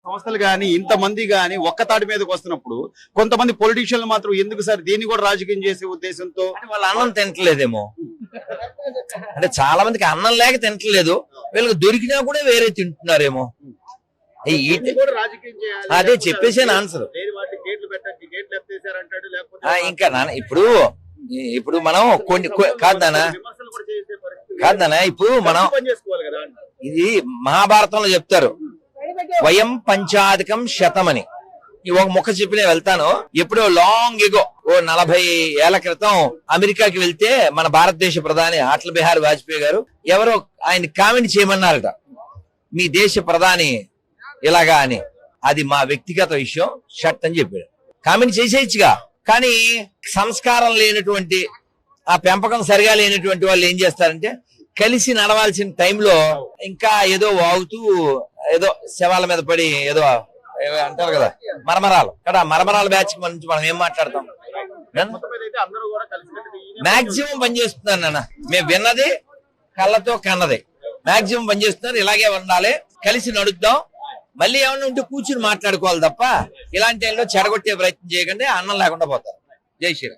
సంస్థలు గాని ఇంతమంది గాని ఒక్క తాటి మీదకి వస్తున్నప్పుడు కొంతమంది పొలిటీషియన్లు మాత్రం ఎందుకు సార్ దీన్ని కూడా రాజకీయం చేసే ఉద్దేశంతో అంటే వాళ్ళ అన్నం తింటలేదేమో, అంటే చాలా మందికి అన్నం లేక తింటలేదు, వీళ్ళకి దొరికినా కూడా వేరే తింటున్నారేమో. అదే చెప్పేసాను ఆన్సర్. ఇంకా నాన్న ఇప్పుడు మనం కొన్ని కాదు నాన్న ఇప్పుడు మనం ఇది మహాభారతంలో చెప్తారు, వయం పంచాధికం శతమని. ఒక ముఖ చెప్పి నేను వెళ్తాను. ఎప్పుడో లాంగ్ ఎగో 40 ఏళ్ల క్రితం అమెరికాకి వెళ్తే మన భారతదేశ ప్రధాని అటల్ బిహారీ వాజ్పేయి గారు ఎవరో ఆయన కామెంట్ చేయమన్నారట, మీ దేశ ప్రధాని ఇలాగా అని. అది మా వ్యక్తిగత విషయం, షట్ అని చెప్పాడు. కామెంట్ చేసేయచ్చుగా, కానీ సంస్కారం లేనటువంటి ఆ పెంపకం సరిగా లేనటువంటి వాళ్ళు ఏం చేస్తారంటే కలిసి నడవాల్సిన టైంలో ఇంకా ఏదో వాగుతూ ఏదో శవాల మీద పడి ఏదో అంటారు కదా మరమరాలు. కదా మరమరాల బ్యాచ్ నుంచి మనం ఏం మాట్లాడతాం? మాక్సిమం పనిచేస్తున్నారు నాన్న, మేము విన్నది కళ్ళతో కన్నది మాక్సిమం పనిచేస్తున్నారు. ఇలాగే ఉండాలి, కలిసి నడుద్దాం. మళ్ళీ ఏమన్నా ఉంటే కూర్చుని మాట్లాడుకోవాలి తప్ప ఇలాంటి టైంలో చెడగొట్టే ప్రయత్నం చేయకండి, అన్నం లేకుండా పోతారు. జై శ్రీరామ్.